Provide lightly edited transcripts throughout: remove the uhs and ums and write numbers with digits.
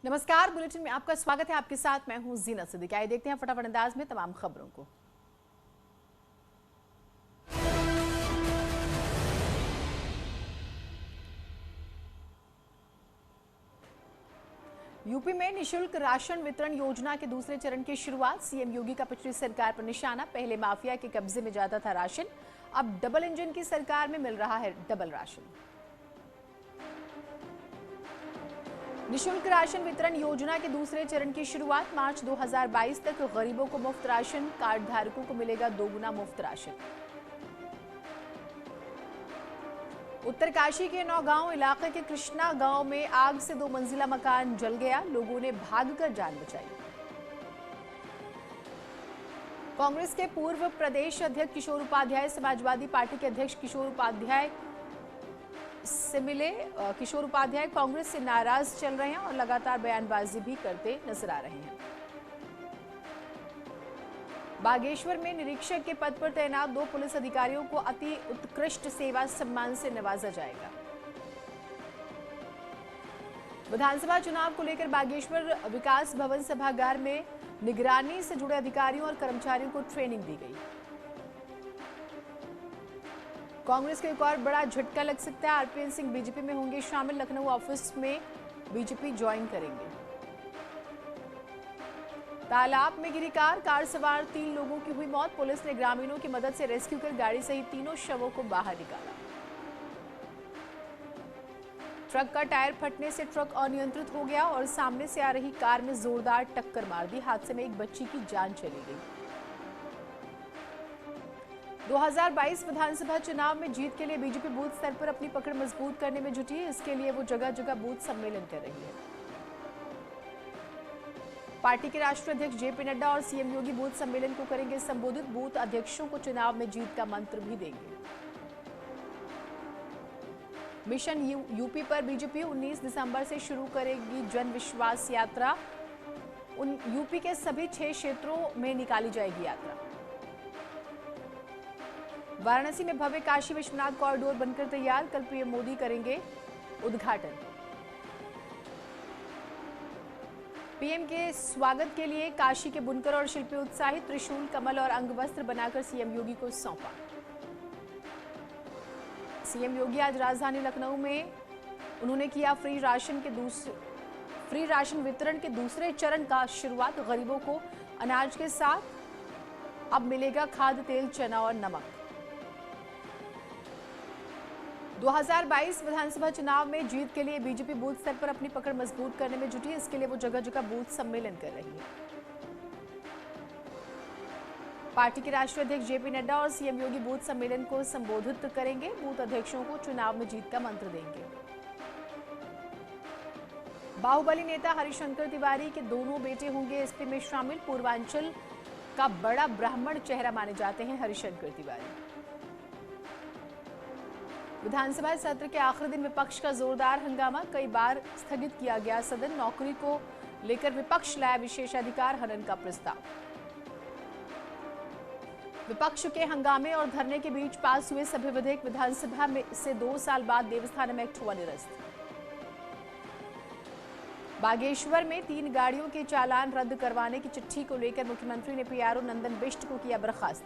नमस्कार, बुलेटिन में आपका स्वागत है। आपके साथ मैं हूं जीनत सिद्दीकी। आइए देखते हैं फटाफट अंदाज में तमाम खबरों को। यूपी में निशुल्क राशन वितरण योजना के दूसरे चरण की शुरुआत। सीएम योगी का पिछली सरकार पर निशाना। पहले माफिया के कब्जे में जाता था राशन, अब डबल इंजन की सरकार में मिल रहा है डबल राशन। निशुल्क राशन वितरण योजना के दूसरे चरण की शुरुआत। मार्च 2022 तक गरीबों को मुफ्त राशन, कार्ड धारकों को मिलेगा दोगुना मुफ्त राशन। उत्तरकाशी के नौगांव इलाके के कृष्णा गांव में आग से 2 मंजिला मकान जल गया, लोगों ने भागकर जान बचाई। कांग्रेस के पूर्व प्रदेश अध्यक्ष किशोर उपाध्याय समाजवादी पार्टी के अध्यक्ष किशोर उपाध्याय से मिले। किशोर उपाध्याय कांग्रेस से नाराज चल रहे हैं और लगातार बयानबाजी भी करते नजर आ रहे हैं। बागेश्वर में निरीक्षक के पद पर तैनात 2 पुलिस अधिकारियों को अति उत्कृष्ट सेवा सम्मान से नवाजा जाएगा। विधानसभा चुनाव को लेकर बागेश्वर विकास भवन सभागार में निगरानी से जुड़े अधिकारियों और कर्मचारियों को ट्रेनिंग दी गई। कांग्रेस को एक और बड़ा झटका लग सकता है। आरपीएन सिंह बीजेपी में होंगे शामिल। लखनऊ ऑफिस में बीजेपी ज्वाइन करेंगे। तालाब में गिरी कार सवार 3 लोगों की हुई मौत। पुलिस ने ग्रामीणों की मदद से रेस्क्यू कर गाड़ी सहित 3 शवों को बाहर निकाला। ट्रक का टायर फटने से ट्रक अनियंत्रित हो गया और सामने से आ रही कार में जोरदार टक्कर मार दी। हादसे में एक बच्ची की जान चली गई। 2022 विधानसभा चुनाव में जीत के लिए बीजेपी बूथ स्तर पर अपनी पकड़ मजबूत करने में जुटी है। इसके लिए वो जगह जगह बूथ सम्मेलन कर रही है। पार्टी के राष्ट्रीय अध्यक्ष जेपी नड्डा और सीएम योगी बूथ सम्मेलन को करेंगे संबोधित। बूथ अध्यक्षों को चुनाव में जीत का मंत्र भी देंगे। मिशन यूपी पर बीजेपी 19 दिसंबर से शुरू करेगी जन विश्वास यात्रा। यूपी के सभी 6 क्षेत्रों में निकाली जाएगी यात्रा। वाराणसी में भव्य काशी विश्वनाथ कॉरिडोर बनकर तैयार। कल पीएम मोदी करेंगे उद्घाटन। पीएम के स्वागत के लिए काशी के बुनकर और शिल्पी उत्साहित। त्रिशूल, कमल और अंगवस्त्र बनाकर सीएम योगी को सौंपा। सीएम योगी आज राजधानी लखनऊ में उन्होंने किया फ्री राशन वितरण के दूसरे चरण का शुरुआत। गरीबों को अनाज के साथ अब मिलेगा खाद्य तेल, चना और नमक। 2022 विधानसभा चुनाव में जीत के लिए बीजेपी बूथ स्तर पर अपनी पकड़ मजबूत करने में जुटी है। इसके लिए वो जगह जगह बूथ सम्मेलन कर रही है। पार्टी के राष्ट्रीय अध्यक्ष जेपी नड्डा और सीएम योगी बूथ सम्मेलन को संबोधित करेंगे। बूथ अध्यक्षों को चुनाव में जीत का मंत्र देंगे। बाहुबली नेता हरिशंकर तिवारी के दोनों बेटे होंगे एसपी में शामिल। पूर्वांचल का बड़ा ब्राह्मण चेहरा माने जाते हैं हरिशंकर तिवारी। विधानसभा सत्र के आखिरी दिन विपक्ष का जोरदार हंगामा। कई बार स्थगित किया गया सदन। नौकरी को लेकर विपक्ष लाया विशेषाधिकार हनन का प्रस्ताव। विपक्ष के हंगामे और धरने के बीच पास हुए सभी विधेयक। विधानसभा में से 2 साल बाद देवस्थानम एक्ट हुआ निरस्त। बागेश्वर में 3 गाड़ियों के चालान रद्द करवाने की चिट्ठी को लेकर मुख्यमंत्री ने पीआरओ नंदन बिष्ट को किया बर्खास्त।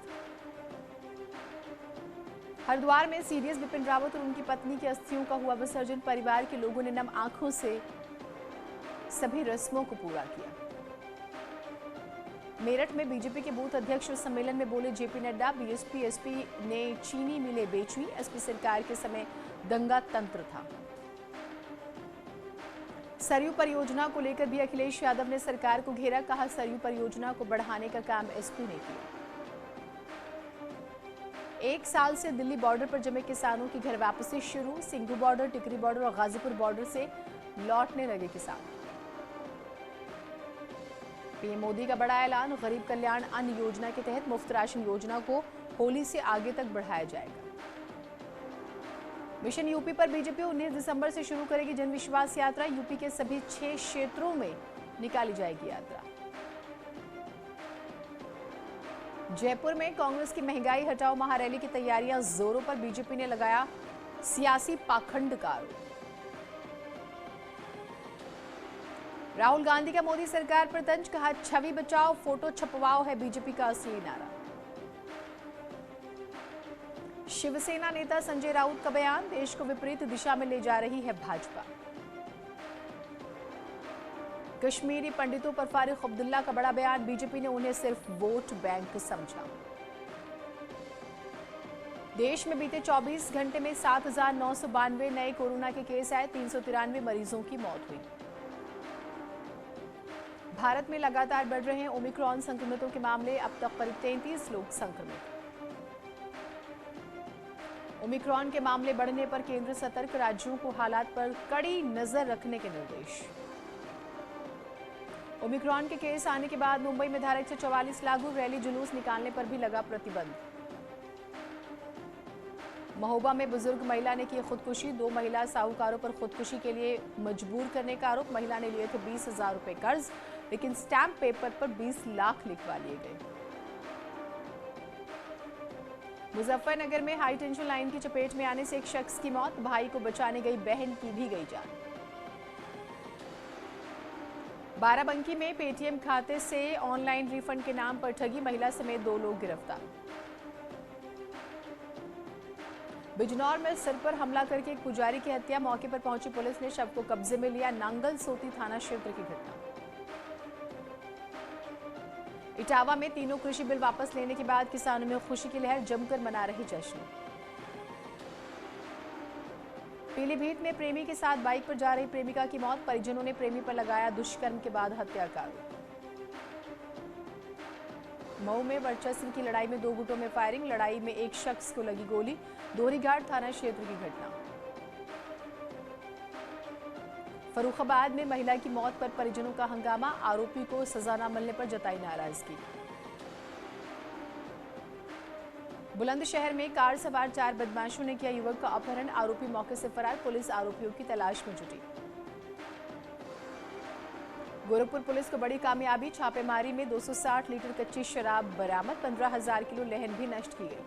हरिद्वार में सीडीएस बिपिन रावत और उनकी पत्नी की अस्थियों का हुआ विसर्जन। परिवार के लोगों ने नम आंखों से सभी रस्मों को पूरा किया। मेरठ में बीजेपी के बूथ अध्यक्ष सम्मेलन में बोले जेपी नड्डा। बीएसपी एसपी ने चीनी मिलें बेची। एसपी सरकार के समय दंगा तंत्र था। सरयू परियोजना को लेकर भी अखिलेश यादव ने सरकार को घेरा। कहा सरयू परियोजना को बढ़ाने का काम एसपी ने किया। 1 साल से दिल्ली बॉर्डर पर जमे किसानों की घर वापसी शुरू। सिंघू बॉर्डर, टिकरी बॉर्डर और गाजीपुर बॉर्डर से लौटने लगे किसान। पीएम मोदी का बड़ा ऐलान। गरीब कल्याण अन्न योजना के तहत मुफ्त राशन योजना को होली से आगे तक बढ़ाया जाएगा। मिशन यूपी पर बीजेपी 19 दिसंबर से शुरू करेगी जन विश्वास यात्रा। यूपी के सभी 6 क्षेत्रों में निकाली जाएगी यात्रा। जयपुर में कांग्रेस की महंगाई हटाओ महारैली की तैयारियां जोरों पर। बीजेपी ने लगाया सियासी पाखंड का आरोप। राहुल गांधी का मोदी सरकार पर तंज, कहा छवि बचाओ फोटो छपवाओ है बीजेपी का असली नारा। शिवसेना नेता संजय राउत का बयान, देश को विपरीत दिशा में ले जा रही है भाजपा। कश्मीरी पंडितों पर फारूक अब्दुल्ला का बड़ा बयान, बीजेपी ने उन्हें सिर्फ वोट बैंक समझा। देश में बीते 24 घंटे में 7,992 नए कोरोना के केस आए, 393 मरीजों की मौत हुई। भारत में लगातार बढ़ रहे हैं ओमिक्रॉन संक्रमितों के मामले, अब तक करीब 33 लोग संक्रमित। ओमिक्रॉन के मामले बढ़ने पर केंद्र सतर्क, राज्यों को हालात पर कड़ी नजर रखने के निर्देश। ओमिक्रॉन के केस आने के बाद मुंबई में धारा 144 लागू, रैली जुलूस निकालने पर भी लगा प्रतिबंध। महोबा में बुजुर्ग महिला ने की खुदकुशी, 2 महिला साहूकारों पर खुदकुशी के लिए मजबूर करने का आरोप। महिला ने लिए थे 20,000 रुपए कर्ज, लेकिन स्टैंप पेपर पर 20 लाख लिखवा लिए गए। मुजफ्फरनगर में हाई टेंशन लाइन की चपेट में आने से एक शख्स की मौत, भाई को बचाने गई बहन की भी गई जान। बाराबंकी में पेटीएम खाते से ऑनलाइन रिफंड के नाम पर ठगी, महिला समेत 2 लोग गिरफ्तार। बिजनौर में सिर पर हमला करके एक पुजारी की हत्या, मौके पर पहुंची पुलिस ने शव को कब्जे में लिया। नांगल सोती थाना क्षेत्र की घटना। इटावा में तीनों कृषि बिल वापस लेने के बाद किसानों में खुशी की लहर, जमकर मना रहे जश्न। पीलीभीत में प्रेमी के साथ बाइक पर जा रही प्रेमिका की मौत, परिजनों ने प्रेमी पर लगाया दुष्कर्म के बाद हत्या का आरोप। मऊ में वर्चस्व की लड़ाई में 2 गुटों में फायरिंग, लड़ाई में एक शख्स को लगी गोली, दोहरीघाट थाना क्षेत्र की घटना। फर्रुखाबाद में महिला की मौत पर परिजनों का हंगामा, आरोपी को सजा न मिलने पर जताई नाराजगी। बुलंदशहर में कार सवार 4 बदमाशों ने किया युवक का अपहरण, आरोपी मौके से फरार, पुलिस आरोपियों की तलाश में जुटी। गोरखपुर पुलिस को बड़ी कामयाबी, छापेमारी में 260 लीटर कच्ची शराब बरामद, 15,000 किलो लहन भी नष्ट की गई।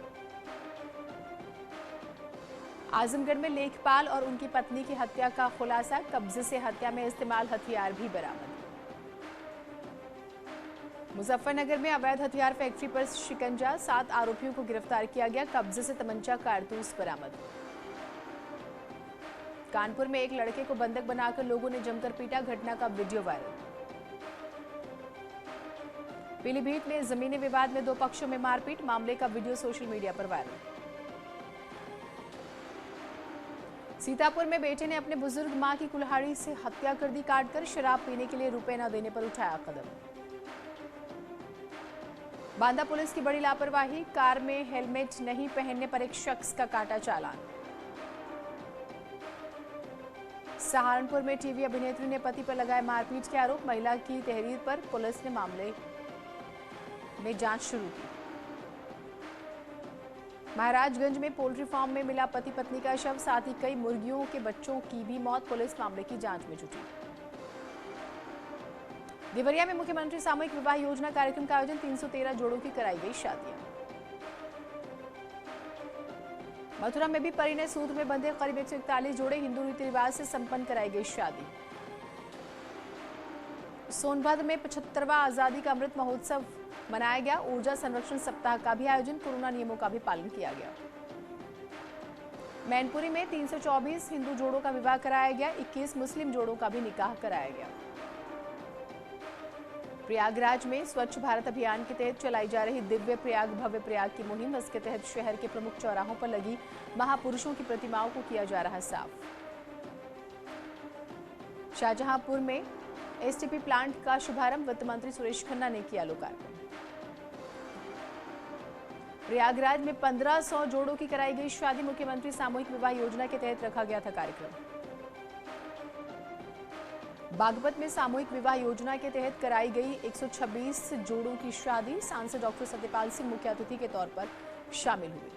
आजमगढ़ में लेखपाल और उनकी पत्नी की हत्या का खुलासा, कब्जे से हत्या में इस्तेमाल हथियार भी बरामद। मुजफ्फरनगर में अवैध हथियार फैक्ट्री पर शिकंजा, 7 आरोपियों को गिरफ्तार किया गया, कब्जे से तमंचा कारतूस बरामद। कानपुर में एक लड़के को बंधक बनाकर लोगों ने जमकर पीटा, घटना का वीडियो वायरल। पीलीभीत में जमीनी विवाद में 2 पक्षों में मारपीट, मामले का वीडियो सोशल मीडिया पर वायरल। सीतापुर में बेटे ने अपने बुजुर्ग मां की कुल्हाड़ी से हत्या कर दी काटकर, शराब पीने के लिए रुपए न देने पर उठाया कदम। बांदा पुलिस की बड़ी लापरवाही, कार में हेलमेट नहीं पहनने पर एक शख्स का काटा चालान। सहारनपुर में टीवी अभिनेत्री ने पति पर लगाए मारपीट के आरोप, महिला की तहरीर पर पुलिस ने मामले में जांच शुरू की। महाराजगंज में पोल्ट्री फार्म में मिला पति पत्नी का शव, साथ ही कई मुर्गियों के बच्चों की भी मौत, पुलिस मामले की जांच में जुटी। देवरिया में मुख्यमंत्री सामूहिक विवाह योजना कार्यक्रम का आयोजन, 313 जोड़ों की कराई गई शादियां। मथुरा में भी परिणय सूत्र में बंधे करीब 141 जोड़े, हिंदू रीति रिवाज से संपन्न कराई गई शादी। सोनभद्र में 75वां आजादी का अमृत महोत्सव मनाया गया, ऊर्जा संरक्षण सप्ताह का भी आयोजन, कोरोना नियमों का भी पालन किया गया। मैनपुरी में 324 हिंदू जोड़ों का विवाह कराया गया, 21 मुस्लिम जोड़ों का भी निकाह कराया गया। प्रयागराज में स्वच्छ भारत अभियान के तहत चलाई जा रही दिव्य प्रयाग भव्य प्रयाग की मुहिम, इसके तहत शहर के प्रमुख चौराहों पर लगी महापुरुषों की प्रतिमाओं को किया जा रहा साफ। शाहजहांपुर में एसटीपी प्लांट का शुभारंभ, वित्त मंत्री सुरेश खन्ना ने किया लोकार्पण। प्रयागराज में 1500 जोड़ों की कराई गई शादी, मुख्यमंत्री सामूहिक विवाह योजना के तहत रखा गया था कार्यक्रम। बागपत में सामूहिक विवाह योजना के तहत कराई गई 126 जोड़ों की शादी, सांसद डॉक्टर सत्यपाल सिंह मुख्य अतिथि के तौर पर शामिल हुए।